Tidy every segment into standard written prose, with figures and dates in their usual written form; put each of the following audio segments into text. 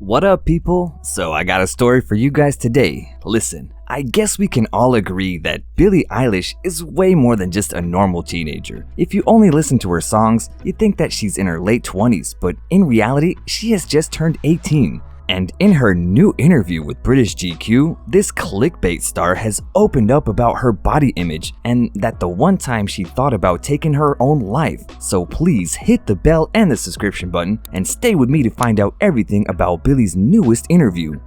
What up, people? So I got a story for you guys today. Listen, I guess we can all agree that Billie Eilish is way more than just a normal teenager. If you only listen to her songs, you'd think that she's in her late 20s, but in reality, she has just turned 18. And in her new interview with British GQ, this clickbait star has opened up about her body image and that the one time she thought about taking her own life. So please hit the bell and the subscription button and stay with me to find out everything about Billie's newest interview.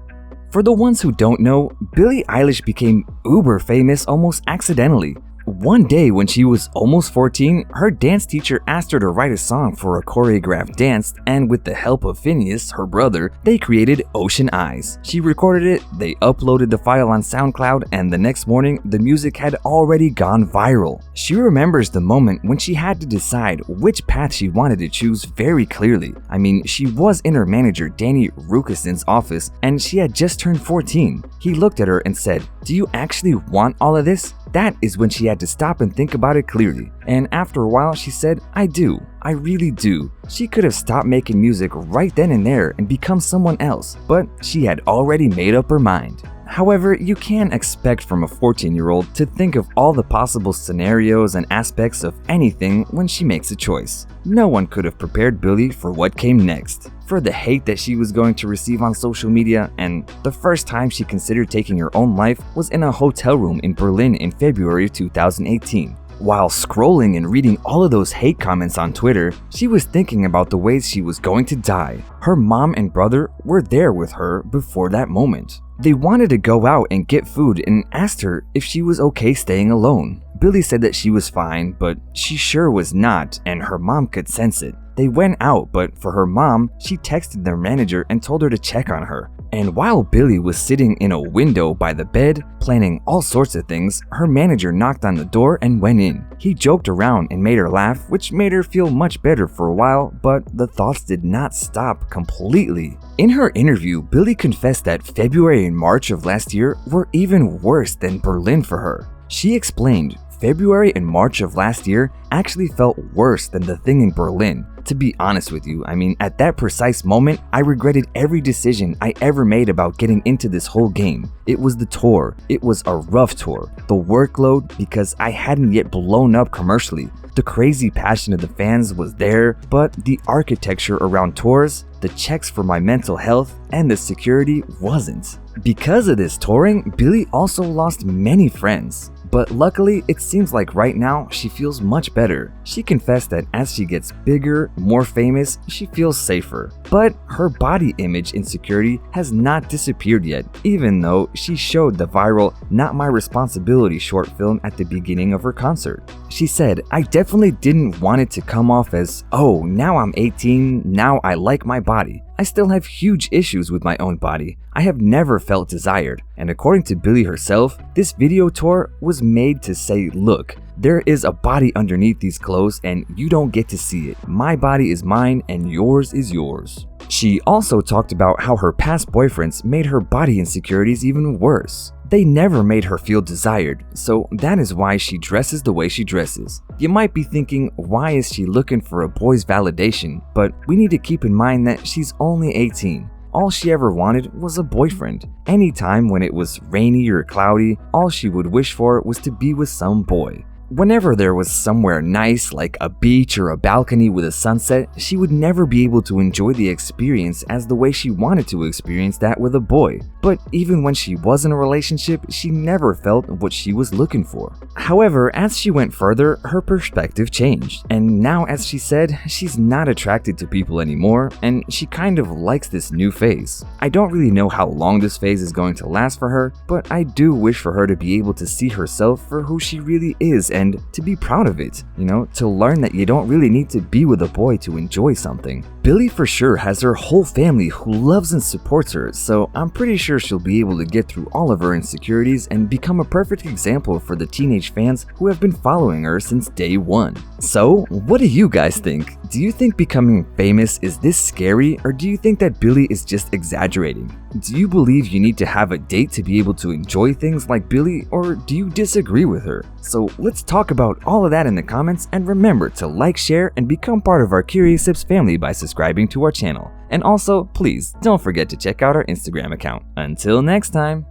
For the ones who don't know, Billie Eilish became uber famous almost accidentally. One day when she was almost 14, her dance teacher asked her to write a song for a choreographed dance, and with the help of Phineas, her brother, they created Ocean Eyes. She recorded it, they uploaded the file on SoundCloud, and the next morning, the music had already gone viral. She remembers the moment when she had to decide which path she wanted to choose very clearly. I mean, she was in her manager Danny Rukason's office, and she had just turned 14. He looked at her and said, "Do you actually want all of this?" That is when she had to stop and think about it clearly. And after a while, she said, "I do. I really do." She could have stopped making music right then and there and become someone else, but she had already made up her mind. However, you can't expect from a 14-year-old to think of all the possible scenarios and aspects of anything when she makes a choice. No one could have prepared Billie for what came next. For the hate that she was going to receive on social media, and the first time she considered taking her own life was in a hotel room in Berlin in February 2018. While scrolling and reading all of those hate comments on Twitter, she was thinking about the ways she was going to die. Her mom and brother were there with her before that moment. They wanted to go out and get food and asked her if she was okay staying alone. Billie said that she was fine, but she sure was not, and her mom could sense it. They went out, but for her mom, she texted their manager and told her to check on her. And while Billie was sitting in a window by the bed, planning all sorts of things, her manager knocked on the door and went in. He joked around and made her laugh, which made her feel much better for a while, but the thoughts did not stop completely. In her interview, Billie confessed that February and March of last year were even worse than Berlin for her. She explained, "February and March of last year actually felt worse than the thing in Berlin. To be honest with you, I mean, at that precise moment, I regretted every decision I ever made about getting into this whole game. It was the tour. It was a rough tour. The workload, because I hadn't yet blown up commercially. The crazy passion of the fans was there, but the architecture around tours, the checks for my mental health, and the security wasn't." Because of this touring, Billie also lost many friends. But luckily, it seems like right now she feels much better. She confessed that as she gets bigger, more famous, she feels safer. But her body image insecurity has not disappeared yet, even though she showed the viral "Not My Responsibility" short film at the beginning of her concert. She said, "I definitely didn't want it to come off as, oh, now I'm 18, now I like my body. I still have huge issues with my own body. I have never felt desired." And according to Billie herself, this video tour was made to say, "Look, there is a body underneath these clothes and you don't get to see it. My body is mine and yours is yours." She also talked about how her past boyfriends made her body insecurities even worse. They never made her feel desired, so that is why she dresses the way she dresses. You might be thinking, why is she looking for a boy's validation? But we need to keep in mind that she's only 18. All she ever wanted was a boyfriend. Anytime when it was rainy or cloudy, all she would wish for was to be with some boy. Whenever there was somewhere nice like a beach or a balcony with a sunset, she would never be able to enjoy the experience as the way she wanted to experience that with a boy. But even when she was in a relationship, she never felt what she was looking for. However, as she went further, her perspective changed. And now, as she said, she's not attracted to people anymore, and she kind of likes this new phase. I don't really know how long this phase is going to last for her, but I do wish for her to be able to see herself for who she really is and to be proud of it, to learn that you don't really need to be with a boy to enjoy something. Billie for sure has her whole family who loves and supports her, so I'm pretty sure she'll be able to get through all of her insecurities and become a perfect example for the teenage fans who have been following her since day one. So, what do you guys think? Do you think becoming famous is this scary, or do you think that Billie is just exaggerating? Do you believe you need to have a date to be able to enjoy things like Billie, or do you disagree with her? So let's talk about all of that in the comments, and remember to like, share, and become part of our Curious Sips family by subscribing to our channel. And also, please don't forget to check out our Instagram account. Until next time!